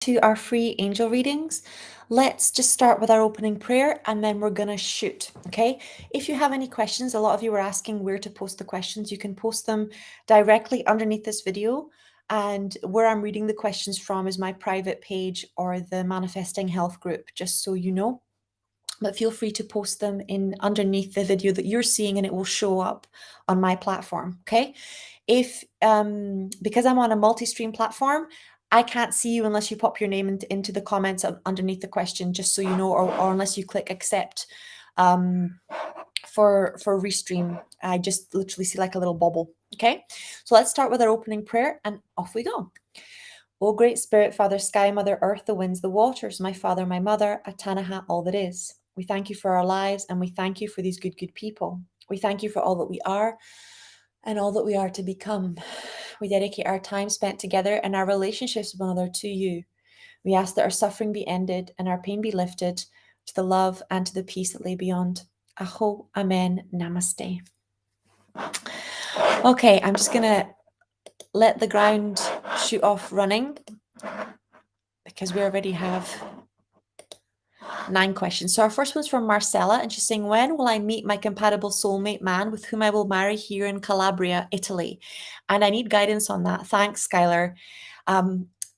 To our free angel readings. Let's just start with our opening prayer and then we're going to shoot. Okay. If you have any questions, a lot of you were asking where to post the questions. You can post them directly underneath this video. And where I'm reading the questions from is my private page or the Manifesting Health group, just so you know. But feel free to post them in underneath the video that you're seeing and it will show up on my platform. Okay. If because I'm on a multi-stream platform, I can't see you unless you pop your name into the comments underneath the question, just so you know, or unless you click accept for restream. I just literally see like a little bubble. Okay, so let's start with our opening prayer and off we go. O great spirit, Father Sky, Mother Earth, the winds, the waters, my father, my mother, Atanaha, all that is. We thank you for our lives and we thank you for these good people. We thank you for all that we are and all that we are to become. We dedicate our time spent together and our relationships with one another to you. We ask that our suffering be ended and our pain be lifted to the love and to the peace that lay beyond. Aho, Amen, Namaste. Okay, I'm just going to let the ground shoot off running because we already have 9 questions. So our first one's from Marcella, and she's saying, when will I meet my compatible soulmate man with whom I will marry here in Calabria, Italy? And I need guidance on that. Thanks, Skylar.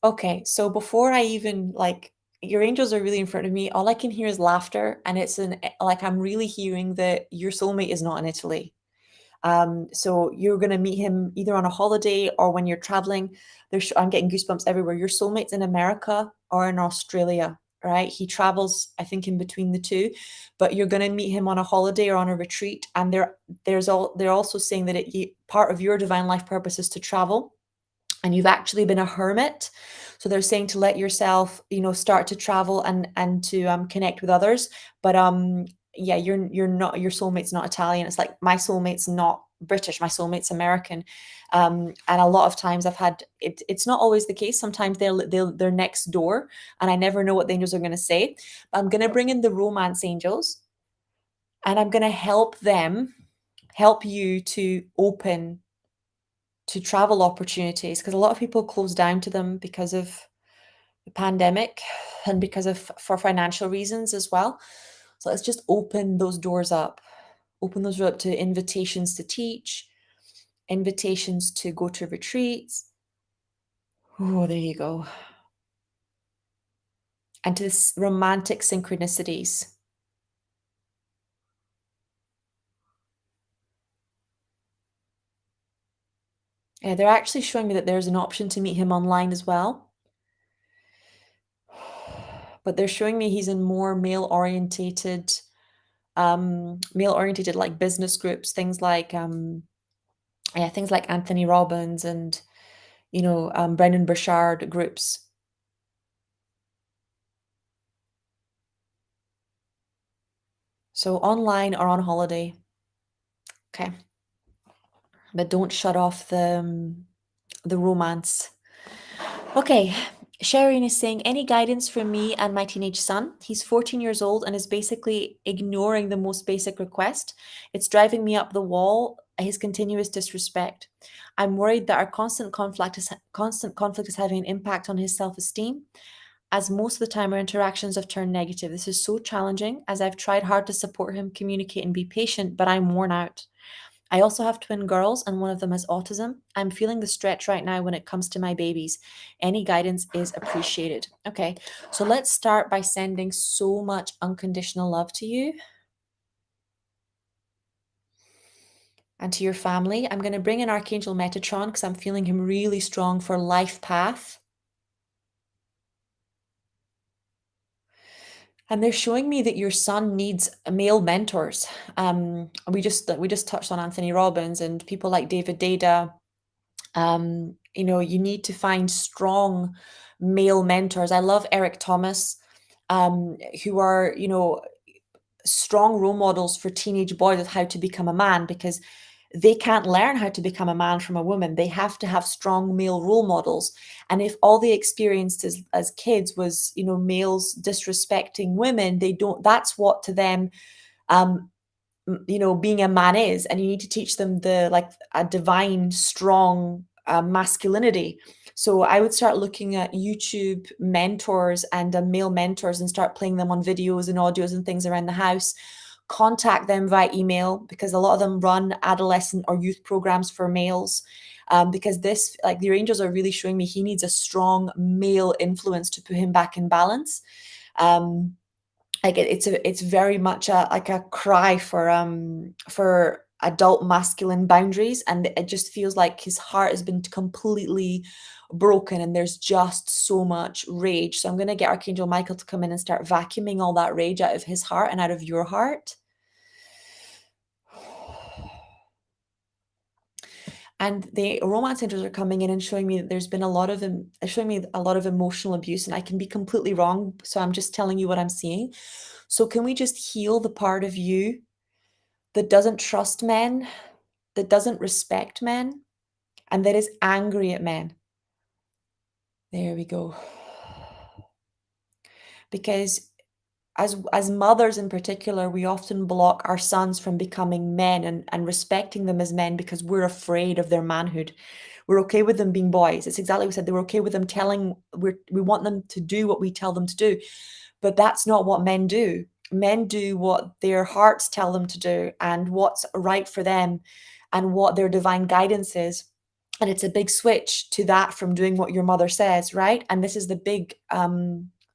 Okay, so before I even, like, your angels are really in front of me. All I can hear is laughter, and it's like I'm really hearing that your soulmate is not in Italy. So you're going to meet him either on a holiday or when you're traveling. I'm getting goosebumps everywhere. Your soulmate's in America or in Australia, right? He travels, I think, in between the two, but you're going to meet him on a holiday or on a retreat. And they're also saying that part of your divine life purpose is to travel, and you've actually been a hermit. So they're saying to let yourself, start to travel and to connect with others. But yeah, you're not, your soulmate's not Italian. It's like my soulmate's not British, my soulmate's American. And a lot of times I've had it's not always the case. Sometimes they're next door and I never know what the angels are going to say. But I'm going to bring in the romance angels and I'm going to help you to open to travel opportunities, because a lot of people close down to them because of the pandemic and for financial reasons as well. So let's just open those doors up. Open those doors up to invitations to teach, invitations to go to retreats. Oh, there you go. And to this romantic synchronicities. Yeah, they're actually showing me that there's an option to meet him online as well. But they're showing me he's in more male-orientated like business groups, things like Anthony Robbins and Brendan Burchard groups. So online or on holiday. Okay. But don't shut off the romance. Okay. Sharon is saying, any guidance for me and my teenage son? He's 14 years old and is basically ignoring the most basic request. It's driving me up the wall, his continuous disrespect. I'm worried that our constant conflict is having an impact on his self-esteem, as most of the time our interactions have turned negative. This is so challenging, as I've tried hard to support him, communicate, and be patient, but I'm worn out. I also have twin girls and one of them has autism. I'm feeling the stretch right now when it comes to my babies. Any guidance is appreciated. Okay, so let's start by sending so much unconditional love to you and to your family. I'm going to bring in Archangel Metatron because I'm feeling him really strong for life path. And they're showing me that your son needs male mentors. We just touched on Anthony Robbins and people like David Data. You need to find strong male mentors. I love Eric Thomas, who are, strong role models for teenage boys of how to become a man, because they can't learn how to become a man from a woman. They have to have strong male role models. And if all they experienced as kids was, males disrespecting women, that's what to them, being a man is. And you need to teach them a divine, strong masculinity. So I would start looking at YouTube mentors and male mentors and start playing them on videos and audios and things around the house. Contact them via email, because a lot of them run adolescent or youth programs for males. Because this, like, the angels are really showing me he needs a strong male influence to put him back in balance. Like it's very much like a cry for adult masculine boundaries, and it just feels like his heart has been completely broken and there's just so much rage. So I'm going to get Archangel Michael to come in and start vacuuming all that rage out of his heart and out of your heart. And the romance angels are coming in and showing me that there's been a lot of showing me a lot of emotional abuse, and I can be completely wrong, so I'm just telling you what I'm seeing. So can we just heal the part of you that doesn't trust men, that doesn't respect men, and that is angry at men? There we go. Because as mothers in particular, we often block our sons from becoming men and respecting them as men because we're afraid of their manhood. We're okay with them being boys. It's exactly what we said. They were okay with them we want them to do what we tell them to do. But that's not what men do. Men do what their hearts tell them to do and what's right for them and what their divine guidance is. And it's a big switch to that from doing what your mother says, right? And this is the big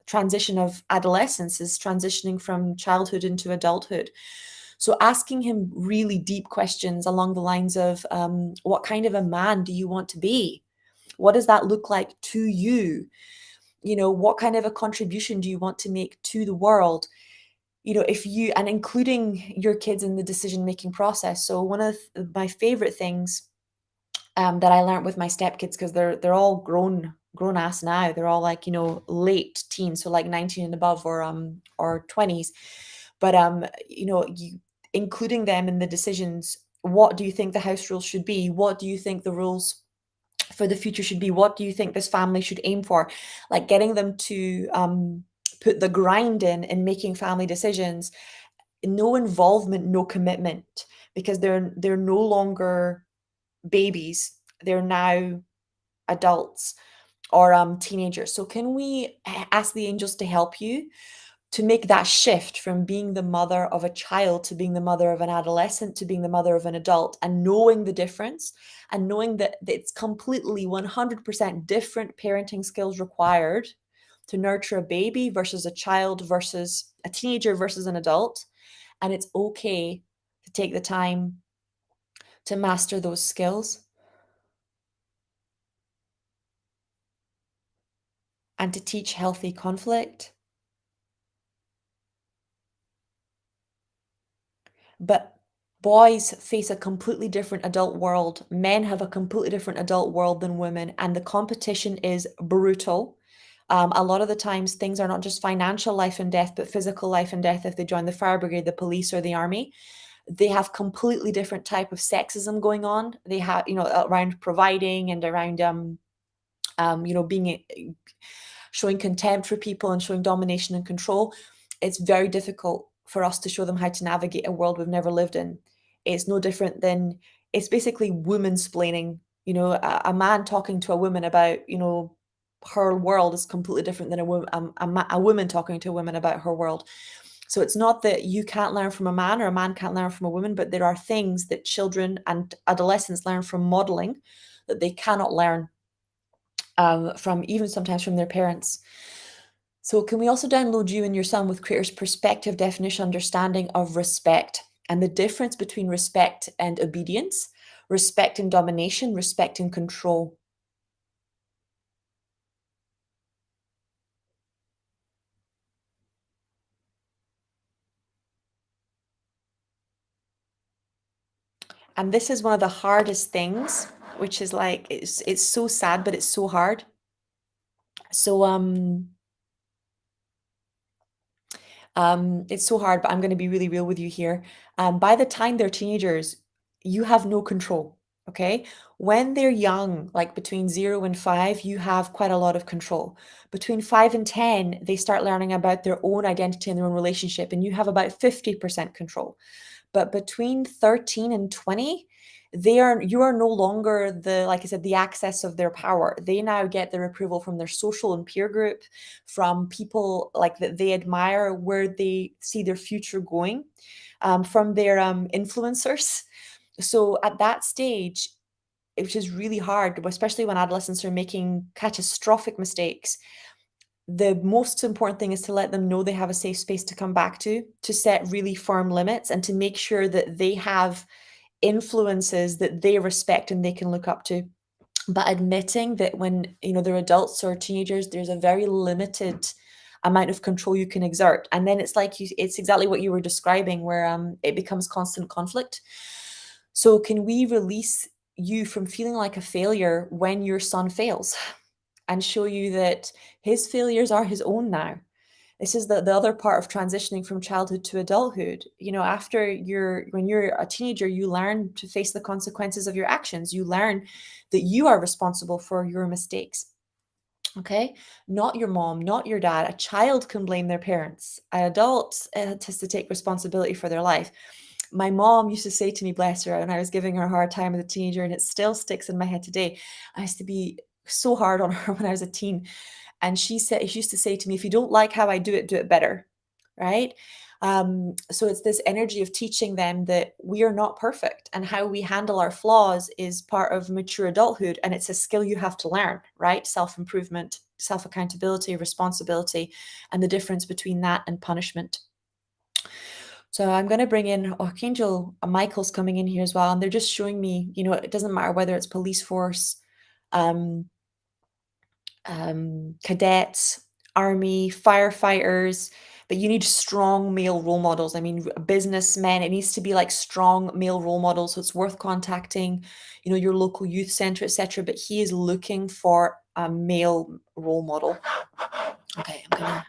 transition of adolescence, is transitioning from childhood into adulthood. So asking him really deep questions along the lines of what kind of a man do you want to be? What does that look like to you? What kind of a contribution do you want to make to the world? And including your kids in the decision-making process. So one of my favorite things that I learned with my stepkids, because they're all grown ass now. They're all like, late teens, so like 19 and above, or 20s. But including them in the decisions. What do you think the house rules should be? What do you think the rules for the future should be? What do you think this family should aim for? Like getting them to put the grind in making family decisions. No involvement, no commitment, because they're no longer babies. They're now adults or teenagers. So can we ask the angels to help you to make that shift from being the mother of a child to being the mother of an adolescent to being the mother of an adult, and knowing the difference, and knowing that it's completely 100% different parenting skills required to nurture a baby versus a child versus a teenager versus an adult. And it's okay to take the time to master those skills and to teach healthy conflict. But boys face a completely different adult world. Men have a completely different adult world than women, and the competition is brutal. A lot of the times, things are not just financial life and death, but physical life and death if they join the fire brigade, the police, or the army. They have completely different type of sexism going on. They have, around providing and around, being showing contempt for people and showing domination and control. It's very difficult for us to show them how to navigate a world we've never lived in. It's no different than, it's basically woman-splaining. A man talking to a woman about, her world is completely different than a woman talking to a woman about her world. So it's not that you can't learn from a man or a man can't learn from a woman, but there are things that children and adolescents learn from modeling that they cannot learn from, even sometimes from their parents. So can we also download you and your son with Creator's perspective, definition, understanding of respect, and the difference between respect and obedience, respect and domination, respect and control. And this is one of the hardest things, which is like, it's so sad, but it's so hard. So it's so hard, but I'm going to be really real with you here. By the time they're teenagers, you have no control. Okay. When they're young, like between 0 and 5, you have quite a lot of control. Between 5 and 10, they start learning about their own identity and their own relationship, and you have about 50% control. But between 13 and 20, you are no longer the, like I said, the access of their power. They now get their approval from their social and peer group, from people like that they admire, where they see their future going, from their influencers. So at that stage, which is really hard, especially when adolescents are making catastrophic mistakes, the most important thing is to let them know they have a safe space to come back to set really firm limits, and to make sure that they have influences that they respect and they can look up to. But admitting that when, they're adults or teenagers, there's a very limited amount of control you can exert. And then it's exactly what you were describing, where it becomes constant conflict. So can we release you from feeling like a failure when your son fails, and show you that his failures are his own now? This is the other part of transitioning from childhood to adulthood. When you're a teenager, you learn to face the consequences of your actions. You learn that you are responsible for your mistakes. Okay? Not your mom, not your dad. A child can blame their parents. An adult has to take responsibility for their life. My mom used to say to me, bless her, when I was giving her a hard time as a teenager, and it still sticks in my head today. I used to be so hard on her when I was a teen. And she used to say to me, if you don't like how I do it better. Right? So it's this energy of teaching them that we are not perfect, and how we handle our flaws is part of mature adulthood. And it's a skill you have to learn, right? Self-improvement, self-accountability, responsibility, and the difference between that and punishment. So I'm going to bring in Archangel Michael's coming in here as well. And they're just showing me, it doesn't matter whether it's police force, um, cadets, army, firefighters, but you need strong male role models. I mean, businessmen, it needs to be like strong male role models. So it's worth contacting, your local youth center, etc. But he is looking for a male role model. Okay, I'm gonna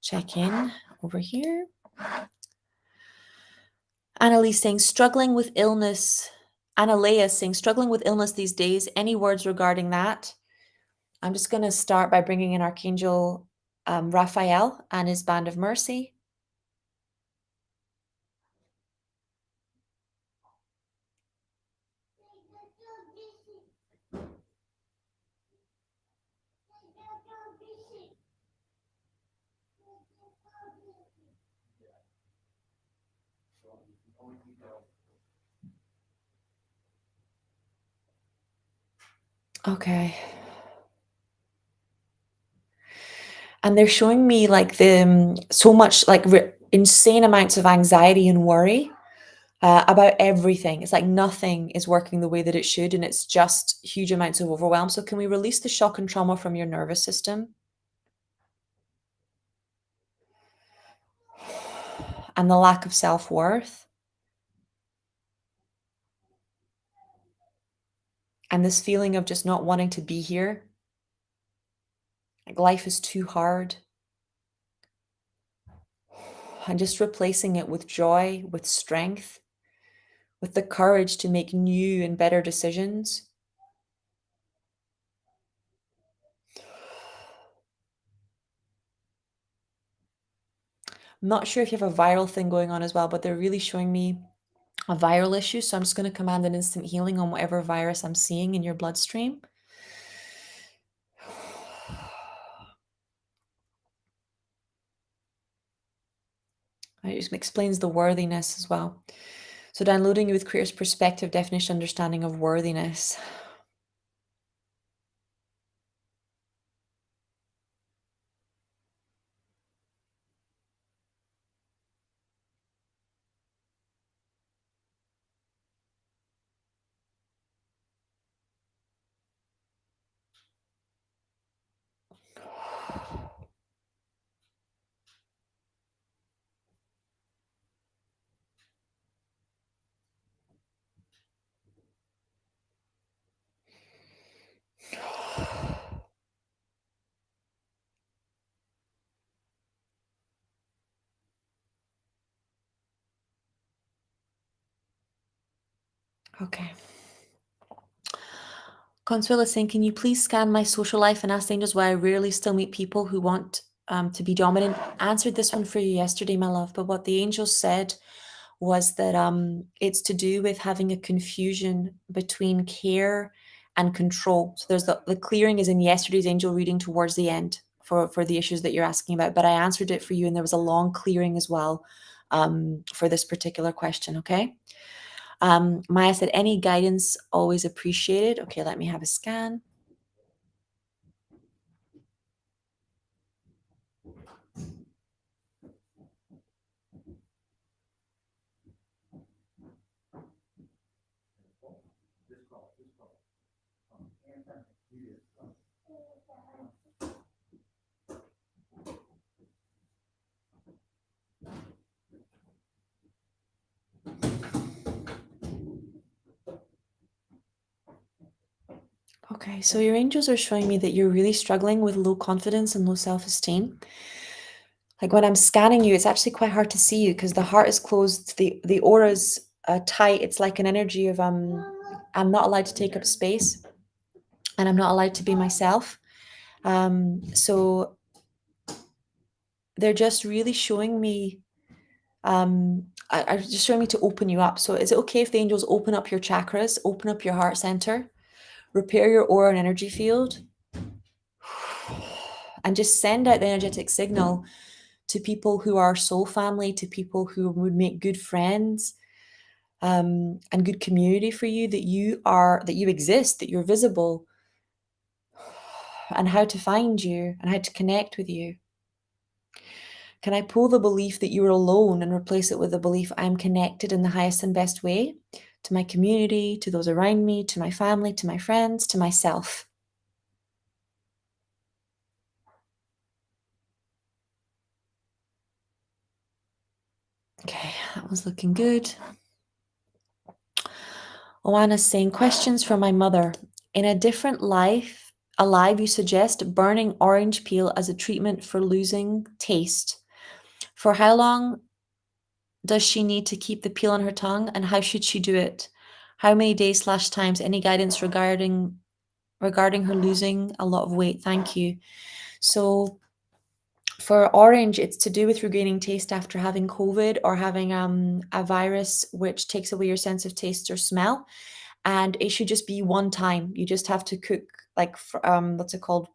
check in over here. Annalise saying, struggling with illness. Analea saying, struggling with illness these days. Any words regarding that? I'm just going to start by bringing in Archangel Raphael and his Band of Mercy. Okay. And they're showing me like so much like insane amounts of anxiety and worry about everything. It's like nothing is working the way that it should, and it's just huge amounts of overwhelm. So can we release the shock and trauma from your nervous system? And the lack of self-worth. And this feeling of just not wanting to be here. Like life is too hard. And just replacing it with joy, with strength, with the courage to make new and better decisions. I'm not sure if you have a viral thing going on as well, but they're really showing me a viral issue. So I'm just going to command an instant healing on whatever virus I'm seeing in your bloodstream. It explains the worthiness as well. So downloading you with Creator's perspective, definition, understanding of worthiness. Okay. Consuela saying, can you please scan my social life and ask the angels why I rarely still meet people who want to be dominant? Answered this one for you yesterday, my love, but what the angels said was that it's to do with having a confusion between care and control. So there's the clearing is in yesterday's angel reading towards the end for the issues that you're asking about, but I answered it for you, and there was a long clearing as well for this particular question. Okay. Maya said, any guidance always appreciated. Okay, let me have a scan. Okay, so your angels are showing me that you're really struggling with low confidence and low self-esteem. Like when I'm scanning you, it's actually quite hard to see you because the heart is closed, the aura's tight. It's like an energy of I'm not allowed to take up space, and I'm not allowed to be myself. So they're just really showing me, are just showing me to open you up. So is it okay if the angels open up your chakras, open up your heart center, repair your aura and energy field, and just send out the energetic signal to people who are soul family, to people who would make good friends, and good community for you, that you exist, that you're visible, and how to find you and how to connect with you. Can I pull the belief that you're alone and replace it with the belief I'm connected in the highest and best way to my community, to those around me, to my family, to my friends, to myself? Okay, that was looking good. Oana's saying, questions from my mother. In a different life, alive, you suggest burning orange peel as a treatment for losing taste. For how long does she need to keep the peel on her tongue, and how should she do it? How many days/times? Any guidance regarding her losing a lot of weight? Thank you. So for orange, it's to do with regaining taste after having COVID or having a virus which takes away your sense of taste or smell. And it should just be one time. You just have to cook like what's it called?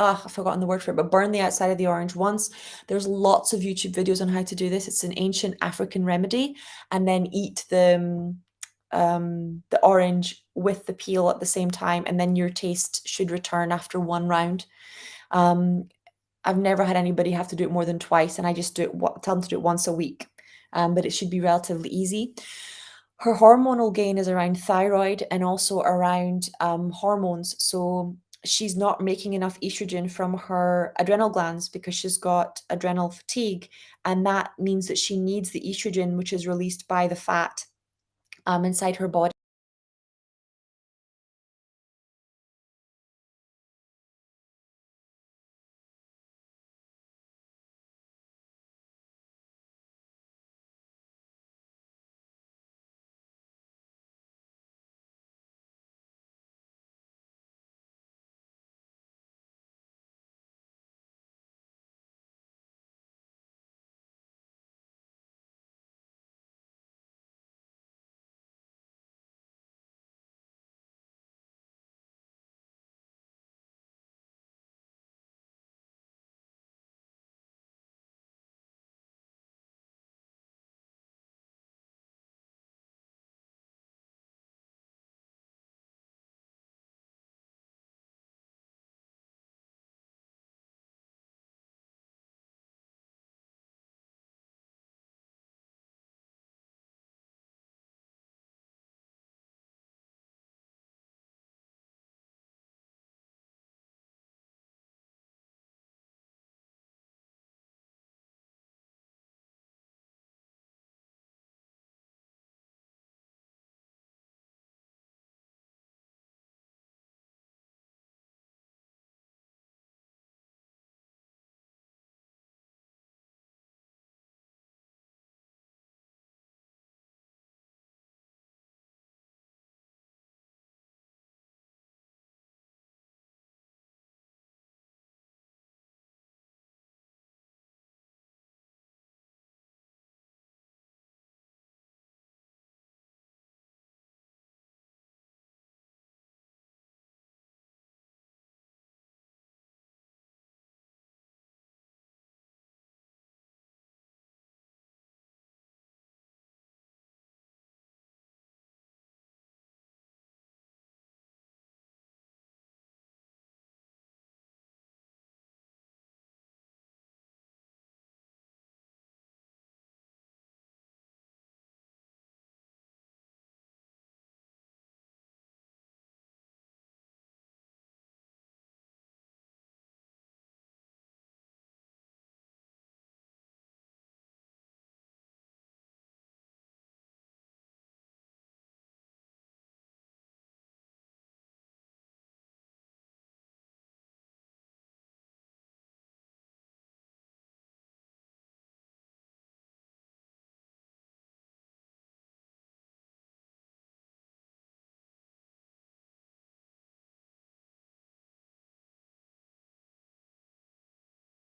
I've forgotten the word for it, but burn the outside of the orange once. There's lots of YouTube videos on how to do this. It's an ancient African remedy, and then eat the orange with the peel at the same time, and then your taste should return after one round. I've never had anybody have to do it more than twice, and I just tell them to do it once a week. But it should be relatively easy. Her hormonal gain is around thyroid and also around hormones. So she's not making enough estrogen from her adrenal glands because she's got adrenal fatigue. And that means that she needs the estrogen, which is released by the fat inside her body.